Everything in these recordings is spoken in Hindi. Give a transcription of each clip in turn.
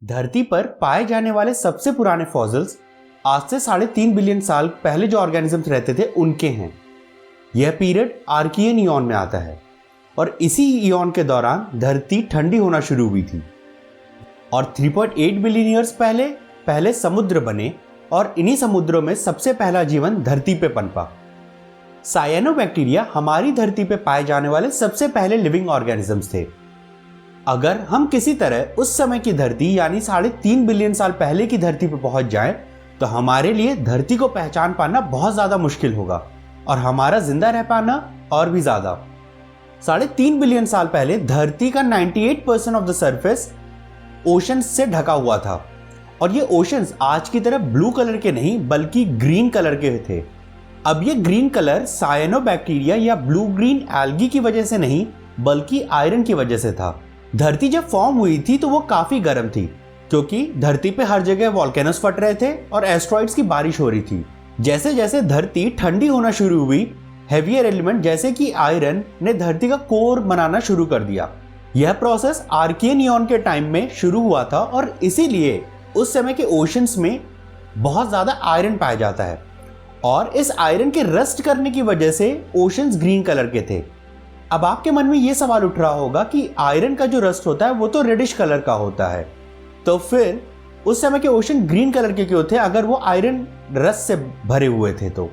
धरती पर पाए जाने वाले सबसे पुराने फॉसिल्स आज से 3.5 बिलियन साल पहले जो ऑर्गेनिजम्स रहते थे उनके हैं। यह पीरियड आर्कियन ईयन में आता है और इसी ईयन के दौरान धरती ठंडी होना शुरू हुई थी और 3.8 बिलियन ईयर्स पहले समुद्र बने और इन्हीं समुद्रों में सबसे पहला जीवन धरती पे पनपा। साइएनोबैक्टीरिया हमारी धरती पे पाए जाने वाले सबसे पहले लिविंग ऑर्गेनिजम्स थे। अगर हम किसी तरह उस समय की धरती यानी 3.5 बिलियन साल पहले की धरती पर पहुंच जाएं, तो हमारे लिए धरती को पहचान पाना बहुत ज्यादा मुश्किल होगा और हमारा जिंदा रह पाना और भी ज्यादा। 3.5 बिलियन साल पहले धरती का 98% ऑफ द सरफेस ओशंस से ढका हुआ था और ये ओशंस आज की तरह ब्लू कलर के नहीं बल्कि ग्रीन कलर के थे। अब ये ग्रीन कलर साइएनोबैक्टीरिया या ब्लू ग्रीन एल्गी की वजह से नहीं बल्कि आयरन की वजह से था। धरती जब फॉर्म हुई थी तो वो काफी गर्म थी क्योंकि धरती पे हर जगह वॉल्केनोस फट रहे थे और एस्ट्रॉइड्स की बारिश हो रही थी। जैसे जैसे धरती ठंडी होना शुरू हुई, हेवियर एलिमेंट जैसे कि आयरन ने धरती का कोर बनाना शुरू कर दिया। यह प्रोसेस आर्कियन ईयन के टाइम में शुरू हुआ था और इसीलिए उस समय के ओशंस में बहुत ज्यादा आयरन पाया जाता है और इस आयरन के रस्ट करने की वजह से ओशंस ग्रीन कलर के थे। अब आपके मन में यह सवाल उठ रहा होगा कि आयरन का जो रस्ट होता है वो तो रेडिश कलर का होता है, तो फिर उस समय के ओशन ग्रीन कलर के क्यों थे अगर वो आयरन रस्ट से भरे हुए थे? तो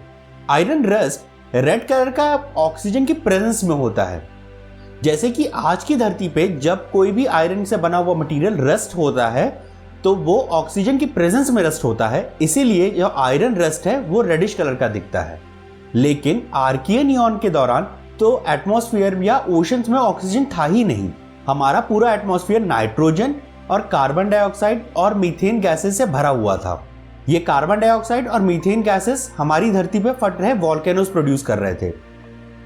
आयरन रस्ट रेड कलर का ऑक्सीजन की प्रेजेंस में होता है। जैसे कि आज की धरती पे जब कोई भी आयरन से बना हुआ मटेरियल रस्ट होता है तो वो ऑक्सीजन की प्रेजेंस में रस्ट होता है, इसीलिए जो आयरन रस्ट है वो रेडिश कलर का दिखता है। लेकिन आर्कियन ईयन के दौरान तो एटमॉस्फेयर या ओशंस में ऑक्सीजन था ही नहीं। हमारा पूरा एटमॉस्फेयर नाइट्रोजन और कार्बन डाइऑक्साइड और मीथेन गैसेस से भरा हुआ था। ये कार्बन डाइऑक्साइड और मीथेन गैसेस हमारी धरती पे फट रहे वॉल्केनोस प्रोड्यूस कर रहे थे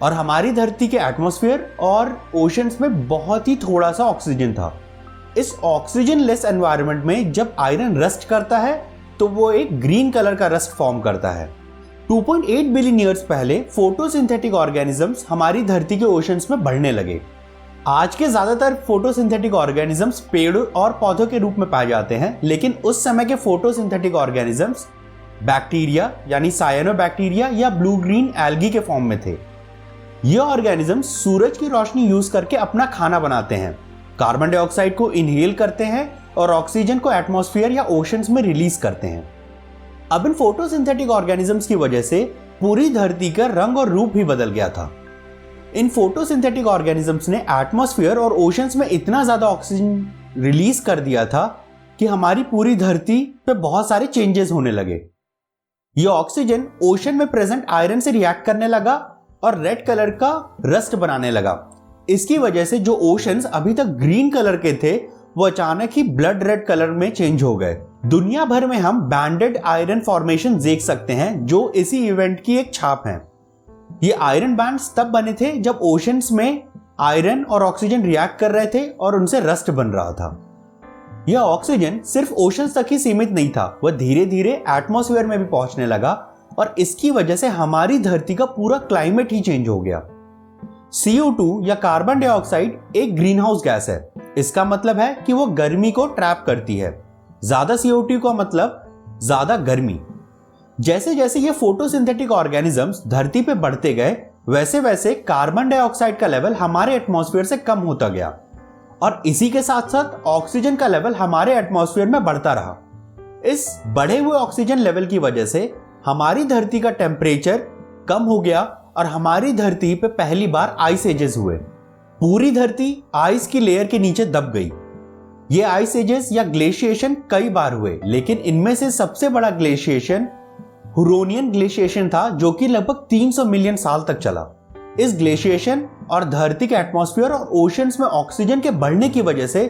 और हमारी धरती के एटमॉस्फेयर और ओशंस में बहुत ही थोड़ा सा ऑक्सीजन था। इस ऑक्सीजन लेस एनवायरनमेंट में जब आयरन रस्ट करता है तो वो एक ग्रीन कलर का रस्ट फॉर्म करता है। 2.8 बिलियन ईयर्स पहले फोटोसिंथेटिक ऑर्गेनिजम्स हमारी धरती के ओशंस में बढ़ने लगे। आज के ज्यादातर फोटोसिंथेटिक ऑर्गेनिजम्स पेड़ों और पौधों के रूप में पाए जाते हैं, लेकिन उस समय के फोटोसिंथेटिक ऑर्गेनिजम्स बैक्टीरिया यानी साइएनोबैक्टीरिया या ब्लू ग्रीन एल्गी के फॉर्म में थे। ये ऑर्गेनिजम्स सूरज की रोशनी यूज करके अपना खाना बनाते हैं, कार्बन डाइऑक्साइड को इनहेल करते हैं और ऑक्सीजन को एटमॉस्फेयर या ओशंस में रिलीज करते हैं। अब इन फोटोसिंथेटिक ऑर्गेनिजम्स की वजह से पूरी धरती का रंग और रूप ही बदल गया था। इन फोटोसिंथेटिक ऑर्गेनिजम्स ने एटमॉस्फेयर और ओशंस में इतना ज्यादा ऑक्सीजन रिलीज कर दिया था कि हमारी पूरी धरती पे बहुत सारे चेंजेस होने लगे। ये ऑक्सीजन ओशन में प्रेजेंट आयरन से रिएक्ट करने लगा और रेड कलर का रस्ट बनाने लगा। इसकी वजह से जो ओशंस अभी तक ग्रीन कलर के थे वो अचानक ही ब्लड रेड कलर में चेंज हो गए। दुनिया भर में हम बैंडेड आयरन फॉर्मेशन देख सकते हैं जो इसी इवेंट की एक छाप है। ये आयरन बैंड्स तब बने थे जब ओशंस में आयरन और ऑक्सीजन रिएक्ट कर रहे थे और उनसे रस्ट बन रहा था। यह ऑक्सीजन सिर्फ ओशंस तक ही सीमित नहीं था, वह धीरे धीरे एटमॉस्फेयर में भी पहुंचने लगा और इसकी वजह से हमारी धरती का पूरा क्लाइमेट ही चेंज हो गया। CO2 या कार्बन डाइऑक्साइड एक ग्रीन हाउस गैस है। इसका मतलब है कि वो गर्मी को ट्रैप करती है। ज्यादा CO2 का मतलब ज्यादा गर्मी। जैसे जैसे ये फोटोसिंथेटिक ऑर्गेनिजम्स धरती पे बढ़ते गए वैसे वैसे कार्बन डाइऑक्साइड का लेवल हमारे एटमॉस्फेयर से कम होता गया और इसी के साथ साथ ऑक्सीजन का लेवल हमारे एटमॉस्फेयर में बढ़ता रहा। इस बढ़े हुए ऑक्सीजन लेवल की वजह से हमारी धरती का टेम्परेचर कम हो गया और हमारी धरती पे पहली बार आइस एजेस हुए। पूरी धरती आइस की लेयर के नीचे दब गई। ये आइस एजेस या ग्लेशिएशन कई बार हुए, लेकिन इनमें से सबसे बड़ा ग्लेशिएशन हुरोनियन ग्लेशिएशन था जो कि लगभग 300 मिलियन साल तक चला। इस ग्लेशिएशन और धरती के एटमॉस्फेयर और ओशंस में ऑक्सीजन के बढ़ने की वजह से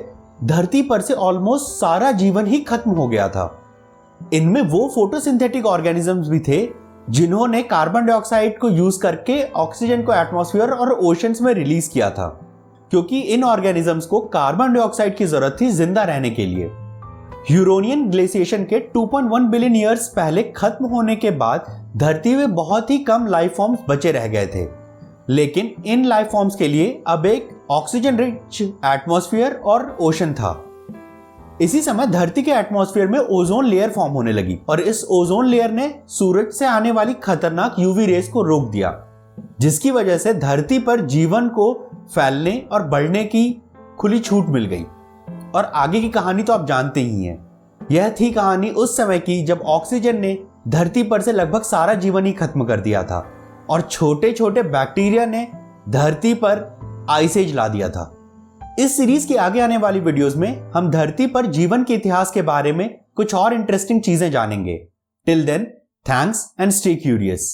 धरती पर से ऑलमोस्ट सारा जीवन ही खत्म हो गया था। इनमें वो फोटोसिंथेटिक ऑर्गेनिजम्स भी थे जिन्होंने कार्बन डाइऑक्साइड को यूज करके ऑक्सीजन को एटमॉस्फेयर और ओशंस में रिलीज किया था, क्योंकि इन ऑर्गेनिजम्स को कार्बन डाइऑक्साइड की जरूरत थी जिंदा रहने के लिए। ह्यूरोनियन ग्लेशिएशन के 2.1 बिलियन ईयर्स पहले खत्म होने के बाद धरती में बहुत ही कम लाइफ फॉर्म्स बचे रह गए थे, लेकिन इन लाइफ फॉर्म्स के लिए अब एक ऑक्सीजन रिच एटमॉस्फेयर और ओशन था। इसी समय धरती के एटमॉस्फेयर में ओजोन लेयर फॉर्म होने लगी और इस ओजोन लेयर ने सूरज से आने वाली खतरनाक यूवी रेस को रोक दिया, जिसकी वजह से धरती पर जीवन को फैलने और बढ़ने की खुली छूट मिल गई। और आगे की कहानी तो आप जानते ही हैं। यह थी कहानी उस समय की जब ऑक्सीजन ने धरती पर से लगभग सारा जीवन ही खत्म कर दिया था और छोटे छोटे बैक्टीरिया ने धरती पर आइस एज ला दिया था। इस सीरीज के आगे आने वाली वीडियोस में हम धरती पर जीवन के इतिहास के बारे में कुछ और इंटरेस्टिंग चीजें जानेंगे। Till then, thanks and stay curious.